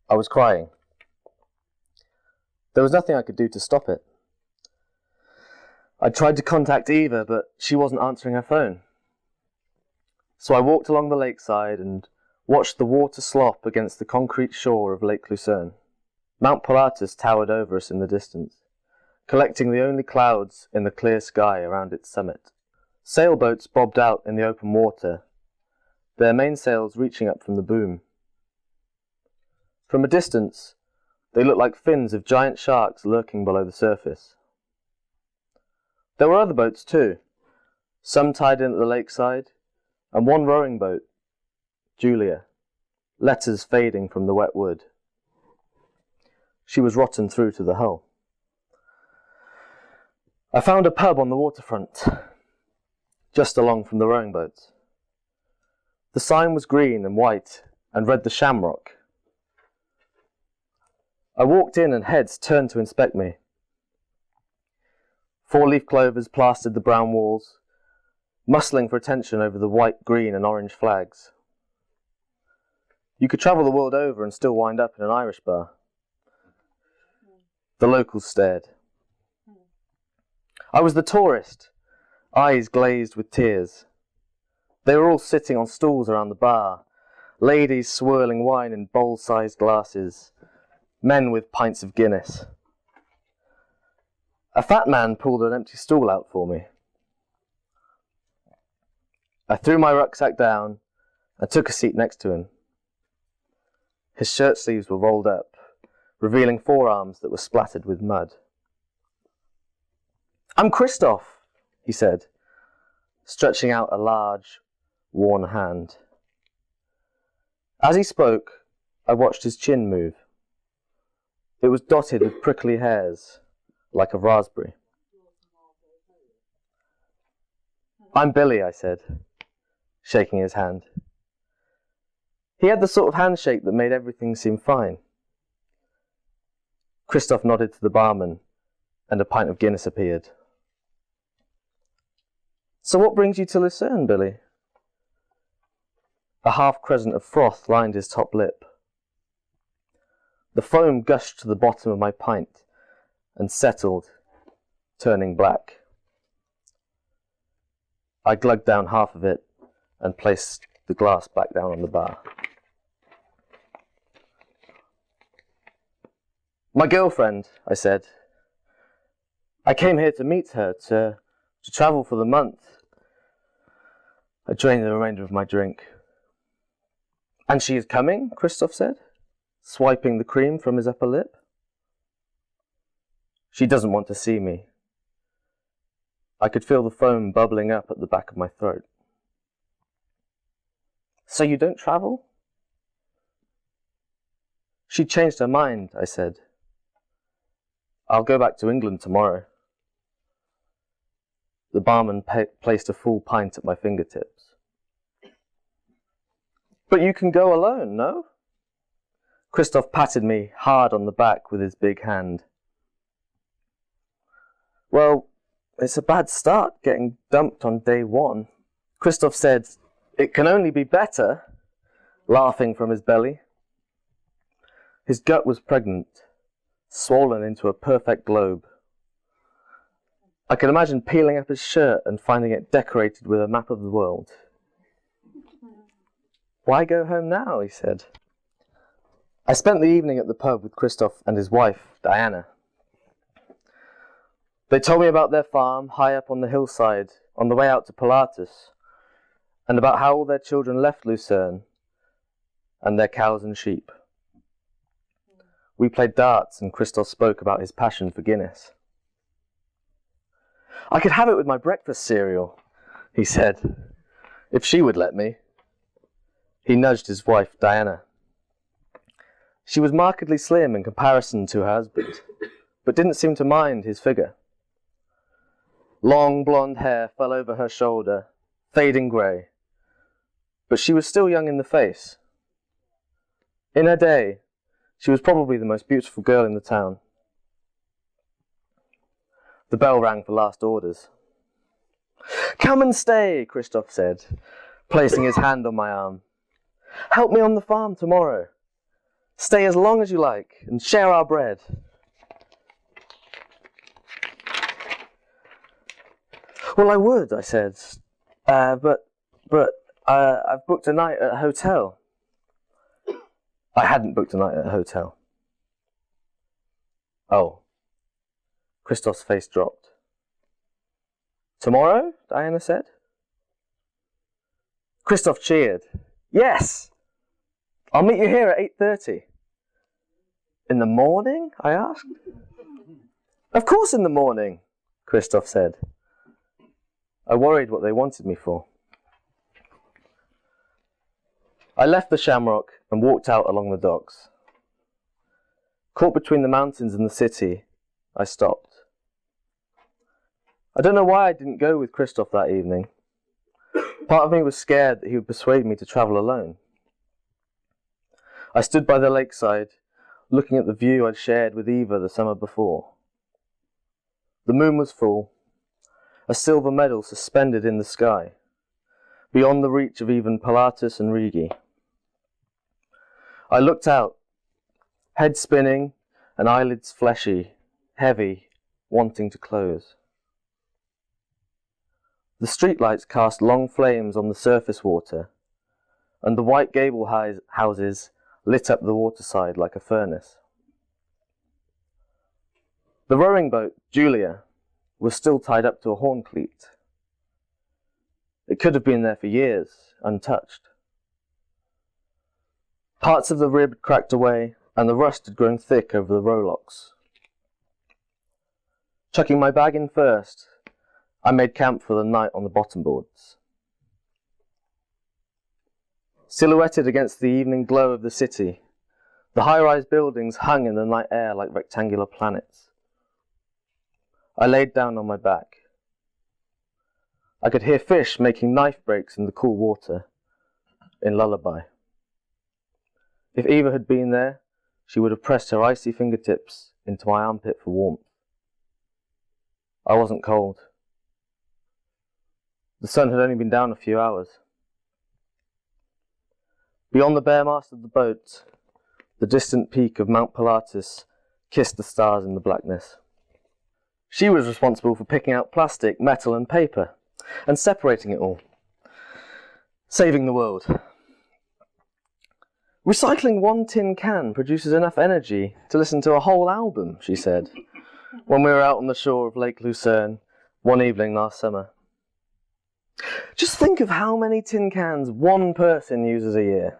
I was crying. There was nothing I could do to stop it. I tried to contact Eva, but she wasn't answering her phone. So I walked along the lakeside and watched the water slop against the concrete shore of Lake Lucerne. Mount Pilatus towered over us in the distance, collecting the only clouds in the clear sky around its summit. Sailboats bobbed out in the open water, their mainsails reaching up from the boom. From a distance, they looked like fins of giant sharks lurking below the surface. There were other boats too, some tied in at the lakeside, and one rowing boat, Julia, letters fading from the wet wood. She was rotten through to the hull. I found a pub on the waterfront, just along from the rowing boats. The sign was green and white and read the Shamrock. I walked in and heads turned to inspect me. 4-leaf clovers plastered the brown walls, muscling for attention over the white, green and orange flags. You could travel the world over and still wind up in an Irish bar. The locals stared. I was the tourist, eyes glazed with tears. They were all sitting on stools around the bar, ladies swirling wine in bowl-sized glasses, men with pints of Guinness. A fat man pulled an empty stool out for me. I threw my rucksack down and took a seat next to him. His shirt sleeves were rolled up, revealing forearms that were splattered with mud. "I'm Christoph," he said, stretching out a large, worn hand. As he spoke, I watched his chin move. It was dotted with prickly hairs, like a raspberry. "I'm Billy," I said, shaking his hand. He had the sort of handshake that made everything seem fine. Christoph nodded to the barman, and a pint of Guinness appeared. "So what brings you to Lucerne, Billy?" A half-crescent of froth lined his top lip. The foam gushed to the bottom of my pint and settled, turning black. I glugged down half of it and placed the glass back down on the bar. "My girlfriend," I said. "I came here to meet her, to travel for the month." I drained the remainder of my drink. "And she is coming?" Christoph said, swiping the cream from his upper lip. "She doesn't want to see me." I could feel the foam bubbling up at the back of my throat. "So you don't travel?" "She changed her mind," I said. "I'll go back to England tomorrow." The barman placed a full pint at my fingertips. "But you can go alone, no?" Christoph patted me hard on the back with his big hand. "Well, it's a bad start getting dumped on day one." Christoph said, "It can only be better," laughing from his belly. His gut was pregnant, swollen into a perfect globe. I could imagine peeling up his shirt and finding it decorated with a map of the world. "Why go home now?" he said. I spent the evening at the pub with Christoph and his wife, Diana. They told me about their farm high up on the hillside on the way out to Pilatus, and about how all their children left Lucerne and their cows and sheep. We played darts and Christoph spoke about his passion for Guinness. "I could have it with my breakfast cereal," he said, "if she would let me." He nudged his wife, Diana. She was markedly slim in comparison to her husband, but didn't seem to mind his figure. Long blonde hair fell over her shoulder, fading grey, but she was still young in the face. In her day, she was probably the most beautiful girl in the town. The bell rang for last orders. "Come and stay," Christoph said, placing his hand on my arm. "Help me on the farm tomorrow. Stay as long as you like and share our bread. Well, I would, I said. But I've booked a night at a hotel. I hadn't booked a night at a hotel. Oh. Christoph's face dropped. Tomorrow? Diana said. Christoph cheered. Yes! I'll meet you here at 8:30. In the morning? I asked. Of course in the morning, Christoph said. I worried what they wanted me for. I left the Shamrock and walked out along the docks. Caught between the mountains and the city, I stopped. I don't know why I didn't go with Christoph that evening. Part of me was scared that he would persuade me to travel alone. I stood by the lakeside, looking at the view I'd shared with Eva the summer before. The moon was full, a silver medal suspended in the sky, beyond the reach of even Pilatus and Rigi. I looked out, head spinning and eyelids fleshy, heavy, wanting to close. The streetlights cast long flames on the surface water, and the white gable houses lit up the waterside like a furnace. The rowing boat, Julia, was still tied up to a horn cleat. It could have been there for years, untouched. Parts of the rib had cracked away, and the rust had grown thick over the rowlocks. Chucking my bag in first, I made camp for the night on the bottom boards. Silhouetted against the evening glow of the city, the high-rise buildings hung in the night air like rectangular planets. I laid down on my back. I could hear fish making knife breaks in the cool water, in lullaby. If Eva had been there, she would have pressed her icy fingertips into my armpit for warmth. I wasn't cold. The sun had only been down a few hours. Beyond the bare mast of the boat, the distant peak of Mount Pilatus kissed the stars in the blackness. She was responsible for picking out plastic, metal and paper, and separating it all. Saving the world. Recycling one tin can produces enough energy to listen to a whole album, she said, when we were out on the shore of Lake Lucerne one evening last summer. Just think of how many tin cans one person uses a year.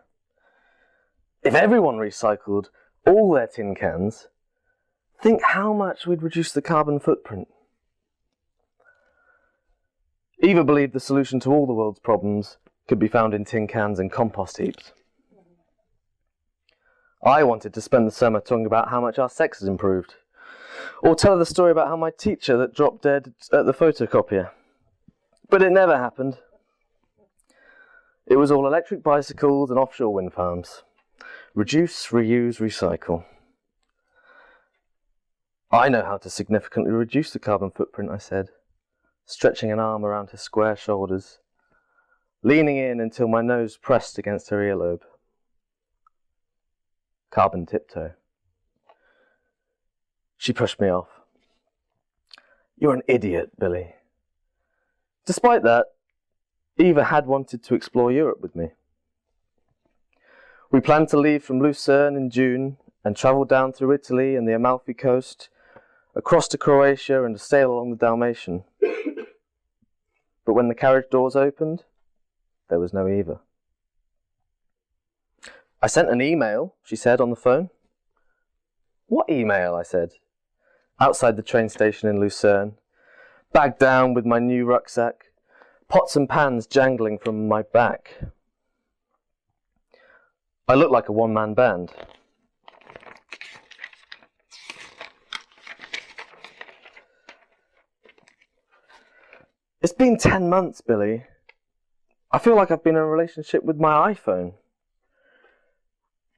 If everyone recycled all their tin cans, think how much we'd reduce the carbon footprint. Eva believed the solution to all the world's problems could be found in tin cans and compost heaps. I wanted to spend the summer talking about how much our sex has improved, or tell her the story about how my teacher that dropped dead at the photocopier. But it never happened. It was all electric bicycles and offshore wind farms. Reduce, reuse, recycle. I know how to significantly reduce the carbon footprint, I said, stretching an arm around her square shoulders, leaning in until my nose pressed against her earlobe. Carbon tiptoe. She pushed me off. You're an idiot, Billy. Despite that, Eva had wanted to explore Europe with me. We planned to leave from Lucerne in June and travel down through Italy and the Amalfi Coast, across to Croatia and sail along the Dalmatian. But when the carriage doors opened, there was no Eva. I sent an email, she said on the phone. What email? I said, outside the train station in Lucerne, bagged down with my new rucksack, pots and pans jangling from my back. I looked like a one-man band. It's been 10 months, Billy. I feel like I've been in a relationship with my iPhone.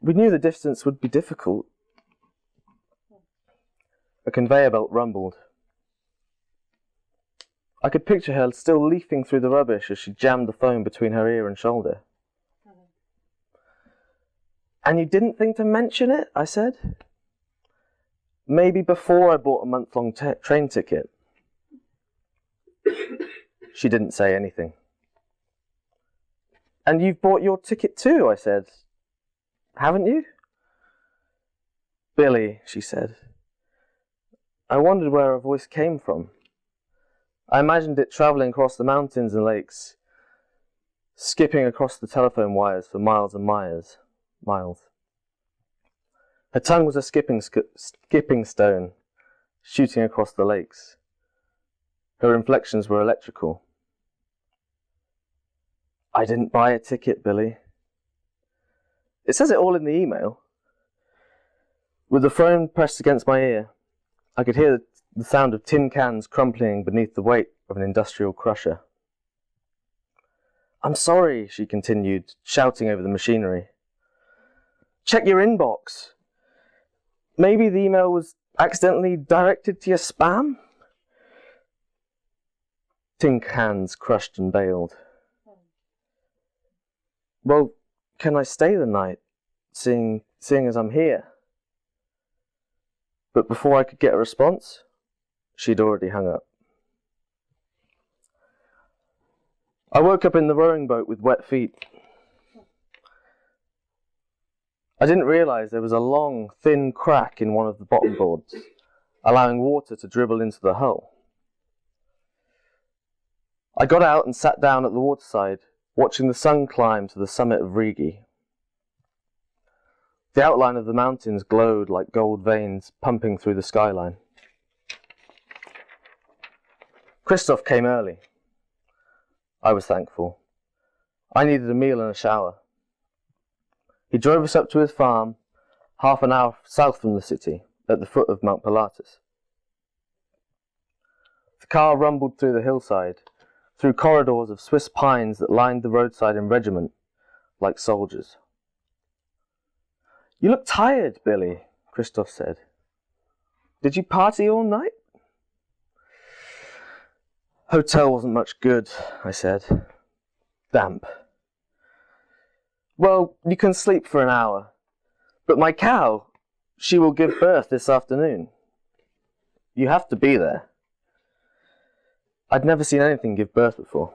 We knew the distance would be difficult. A conveyor belt rumbled. I could picture her still leafing through the rubbish as she jammed the phone between her ear and shoulder. And you didn't think to mention it? I said. Maybe before I bought a month-long train ticket. She didn't say anything. And you've bought your ticket too, I said. Haven't you? Billy, she said. I wondered where her voice came from. I imagined it travelling across the mountains and lakes, skipping across the telephone wires for miles and miles. Her tongue was a skipping stone, shooting across the lakes. Her inflections were electrical. I didn't buy a ticket, Billy. It says it all in the email. With the phone pressed against my ear, I could hear the sound of tin cans crumpling beneath the weight of an industrial crusher. I'm sorry, she continued, shouting over the machinery. Check your inbox. Maybe the email was accidentally directed to your spam? Tin cans crushed and baled. Well, can I stay the night, seeing as I'm here? But before I could get a response, she'd already hung up. I woke up in the rowing boat with wet feet. I didn't realise there was a long, thin crack in one of the bottom boards, allowing water to dribble into the hull. I got out and sat down at the waterside, watching the sun climb to the summit of Rigi. The outline of the mountains glowed like gold veins pumping through the skyline. Christoph came early. I was thankful. I needed a meal and a shower. He drove us up to his farm, half an hour south from the city, at the foot of Mount Pilatus. The car rumbled through the hillside, through corridors of Swiss pines that lined the roadside in regiment, like soldiers. You look tired, Billy, Christoph said. Did you party all night? Hotel wasn't much good, I said. Damp. Well, you can sleep for an hour. But my cow, she will give birth this afternoon. You have to be there. I'd never seen anything give birth before.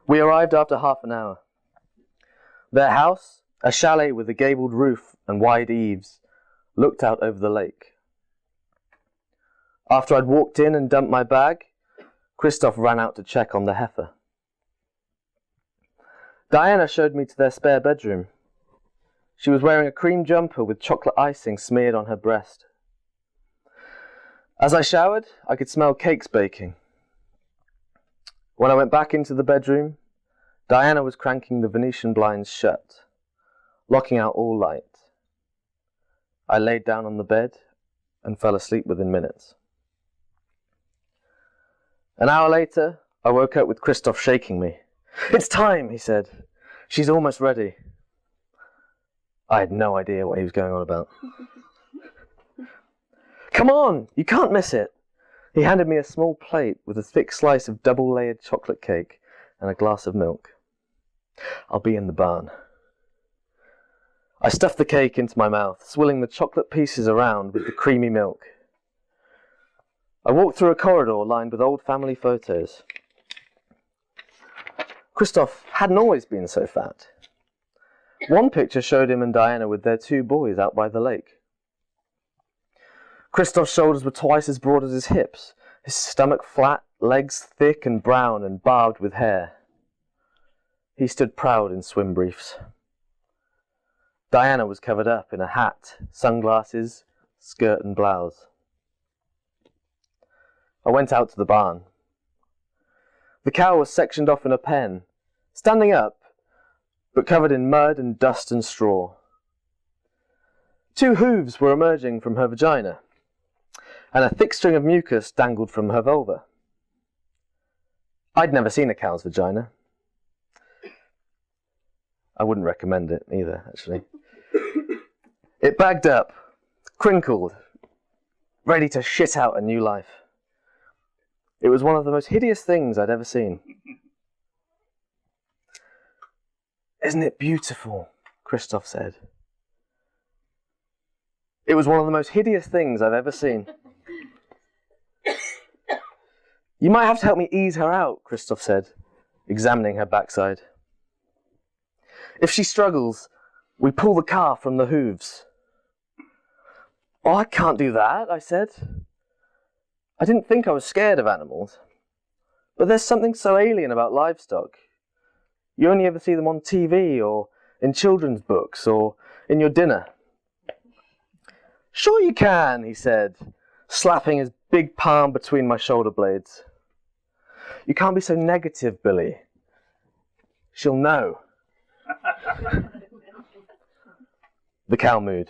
We arrived after half an hour. Their house, a chalet with a gabled roof and wide eaves, looked out over the lake. After I'd walked in and dumped my bag, Christoph ran out to check on the heifer. Diana showed me to their spare bedroom. She was wearing a cream jumper with chocolate icing smeared on her breast. As I showered, I could smell cakes baking. When I went back into the bedroom, Diana was cranking the Venetian blinds shut, locking out all light. I laid down on the bed and fell asleep within minutes. An hour later, I woke up with Christoph shaking me. It's time, he said. She's almost ready. I had no idea what he was going on about. Come on, you can't miss it. He handed me a small plate with a thick slice of double-layered chocolate cake and a glass of milk. I'll be in the barn. I stuffed the cake into my mouth, swilling the chocolate pieces around with the creamy milk. I walked through a corridor lined with old family photos. Christoph hadn't always been so fat. One picture showed him and Diana with their 2 boys out by the lake. Christoph's shoulders were twice as broad as his hips, his stomach flat, legs thick and brown and barbed with hair. He stood proud in swim briefs. Diana was covered up in a hat, sunglasses, skirt and blouse. I went out to the barn. The cow was sectioned off in a pen, standing up, but covered in mud and dust and straw. 2 hooves were emerging from her vagina, and a thick string of mucus dangled from her vulva. I'd never seen a cow's vagina. I wouldn't recommend it either, actually. It bagged up, crinkled, ready to shit out a new life. It was one of the most hideous things I'd ever seen. Isn't it beautiful? Christoph said. It was one of the most hideous things I've ever seen. You might have to help me ease her out, Christoph said, examining her backside. If she struggles, we pull the car from the hooves. Oh, I can't do that, I said. I didn't think I was scared of animals, but there's something so alien about livestock. You only ever see them on TV or in children's books or in your dinner. Sure you can, he said, slapping his big palm between my shoulder blades. You can't be so negative, Billy. She'll know. The cow mooed.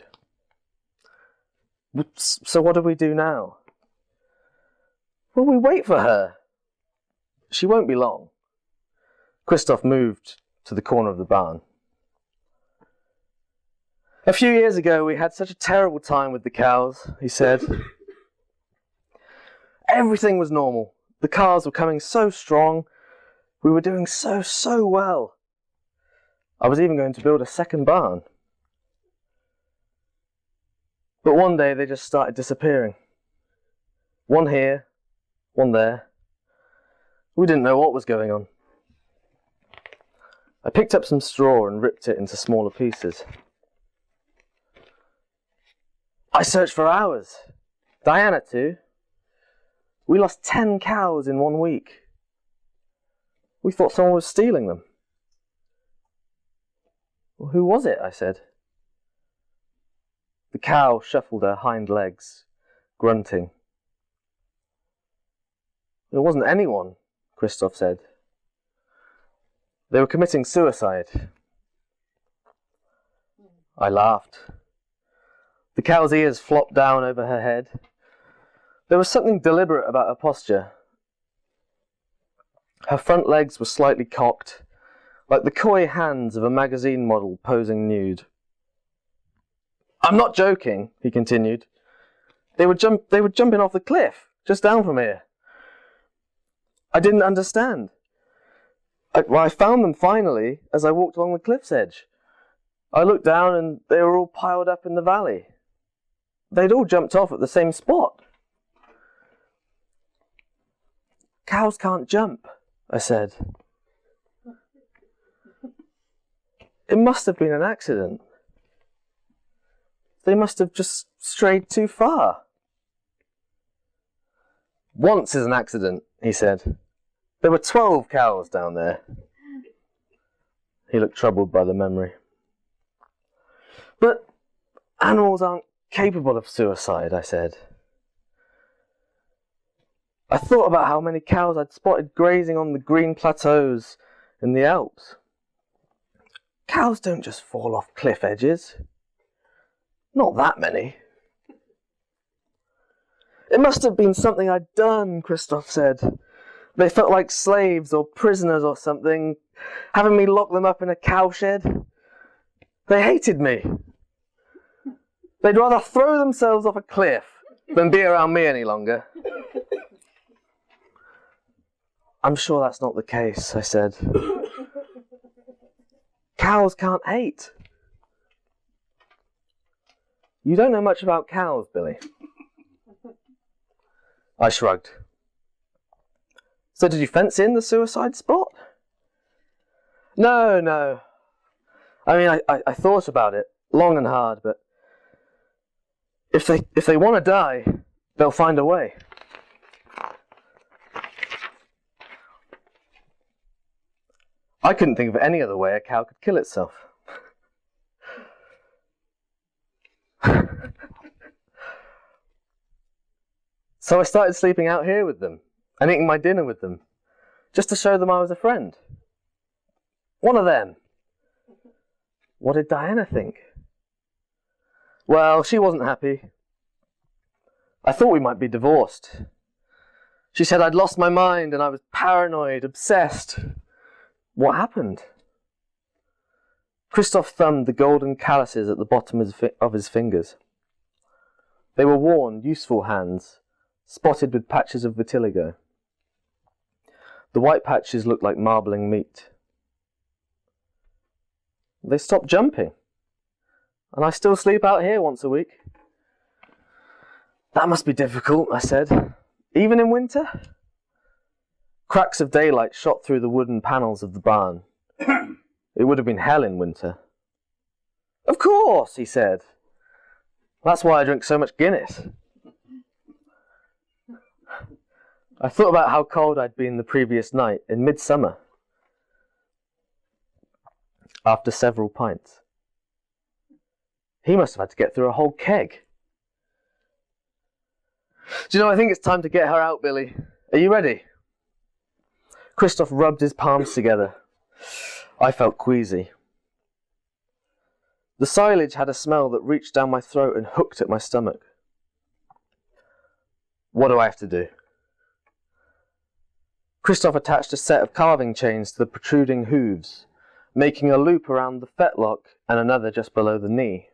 So what do we do now? Well, we wait for her. She won't be long. Christoph moved to the corner of the barn. A few years ago, we had such a terrible time with the cows, he said. Everything was normal. The calves were coming so strong. We were doing so well. I was even going to build a second barn. But one day they just started disappearing. One here, one there. We didn't know what was going on. I picked up some straw and ripped it into smaller pieces. I searched for hours. Diana too. We lost 10 cows in 1 week. We thought someone was stealing them. Well, who was it? I said. The cow shuffled her hind legs, grunting. It wasn't anyone, Christoph said. They were committing suicide. I laughed. The cow's ears flopped down over her head. There was something deliberate about her posture. Her front legs were slightly cocked, like the coy hands of a magazine model posing nude. I'm not joking, he continued. They were jumping off the cliff, just down from here. I didn't understand. I found them finally as I walked along the cliff's edge. I looked down and they were all piled up in the valley. They'd all jumped off at the same spot. Cows can't jump, I said. It must have been an accident. They must have just strayed too far. Once is an accident, he said. There were 12 cows down there. He looked troubled by the memory. But animals aren't capable of suicide, I said. I thought about how many cows I'd spotted grazing on the green plateaus in the Alps. Cows don't just fall off cliff edges. Not that many. It must have been something I'd done, Christoph said. They felt like slaves or prisoners or something, having me lock them up in a cowshed. They hated me. They'd rather throw themselves off a cliff than be around me any longer. I'm sure that's not the case, I said. Cows can't hate. You don't know much about cows, Billy. I shrugged. So did you fence in the suicide spot? No. I mean, I thought about it long and hard, but if they want to die, they'll find a way. I couldn't think of any other way a cow could kill itself. So I started sleeping out here with them and eating my dinner with them, just to show them I was a friend. One of them. What did Diana think? Well, she wasn't happy. I thought we might be divorced. She said I'd lost my mind and I was paranoid, obsessed. What happened? Christoph thumbed the golden calluses at the bottom of his fingers. They were worn, useful hands, spotted with patches of vitiligo. The white patches looked like marbling meat. they stopped jumping. And I still sleep out here once a week. That must be difficult, I said. Even in winter? Cracks of daylight shot through the wooden panels of the barn. It would have been hell in winter. Of course, he said. That's why I drink so much Guinness. I thought about how cold I'd been the previous night in midsummer. After several pints. He must have had to get through a whole keg. Do you know, I think it's time to get her out, Billy. Are you ready? Christoph rubbed his palms together. I felt queasy. The silage had a smell that reached down my throat and hooked at my stomach. What do I have to do? Christoph attached a set of calving chains to the protruding hooves, making a loop around the fetlock and another just below the knee.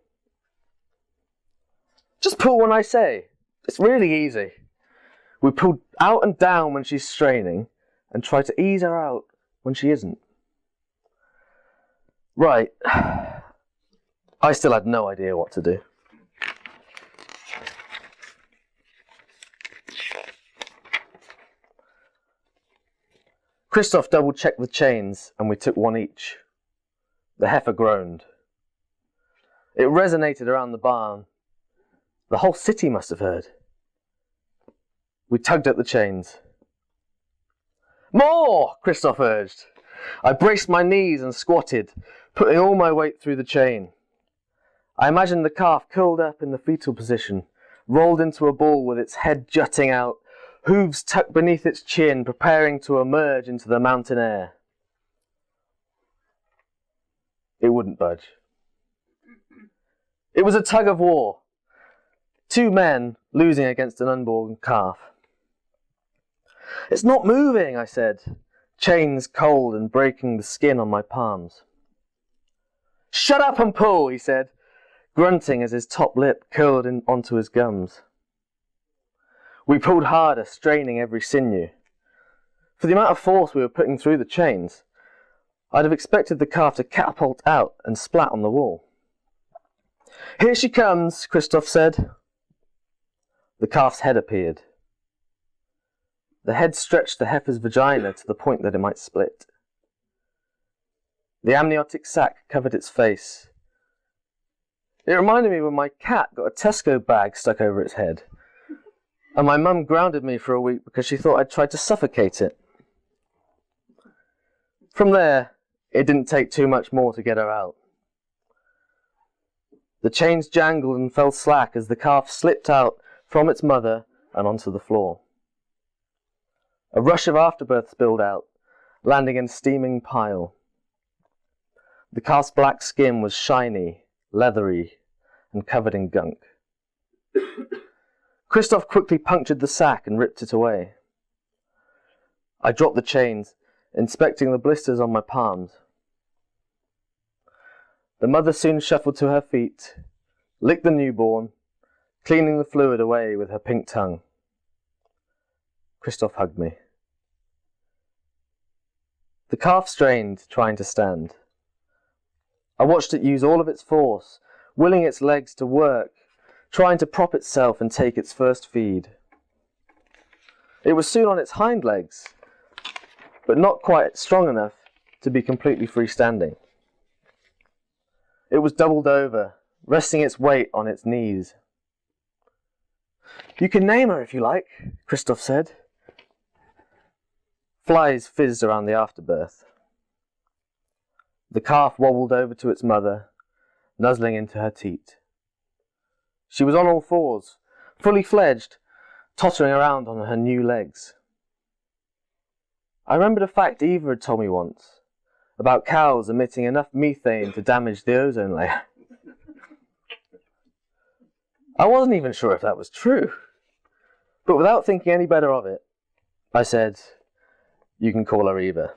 Just pull when I say. It's really easy. We pull out and down when she's straining and try to ease her out when she isn't. Right. I still had no idea what to do. Christoph double-checked the chains and we took one each. The heifer groaned. It resonated around the barn. The whole city must have heard. We tugged at the chains. More! Christoph urged. I braced my knees and squatted, putting all my weight through the chain. I imagined the calf curled up in the fetal position, rolled into a ball with its head jutting out, hooves tucked beneath its chin, preparing to emerge into the mountain air. It wouldn't budge. It was a tug of war. Two men losing against an unborn calf. It's not moving, I said, chains cold and breaking the skin on my palms. Shut up and pull, he said, grunting as his top lip curled onto his gums. We pulled harder, straining every sinew. For the amount of force we were putting through the chains, I'd have expected the calf to catapult out and splat on the wall. Here she comes, Christoph said. The calf's head appeared. The head stretched the heifer's vagina to the point that it might split. The amniotic sac covered its face. It reminded me when my cat got a Tesco bag stuck over its head, and my mum grounded me for a week because she thought I'd tried to suffocate it. From there, it didn't take too much more to get her out. The chains jangled and fell slack as the calf slipped out from its mother and onto the floor. A rush of afterbirth spilled out, landing in a steaming pile. The calf's black skin was shiny, leathery, and covered in gunk. Christoph quickly punctured the sack and ripped it away. I dropped the chains, inspecting the blisters on my palms. The mother soon shuffled to her feet, licked the newborn, cleaning the fluid away with her pink tongue. Christoph hugged me. The calf strained, trying to stand. I watched it use all of its force, willing its legs to work, trying to prop itself and take its first feed. It was soon on its hind legs, but not quite strong enough to be completely freestanding. It was doubled over, resting its weight on its knees. You can name her if you like, Christoph said. Flies fizzed around the afterbirth. The calf wobbled over to its mother, nuzzling into her teat. She was on all fours, fully fledged, tottering around on her new legs. I remembered a fact Eva had told me once, about cows emitting enough methane to damage the ozone layer. I wasn't even sure if that was true, but without thinking any better of it, I said, "You can call her Eva."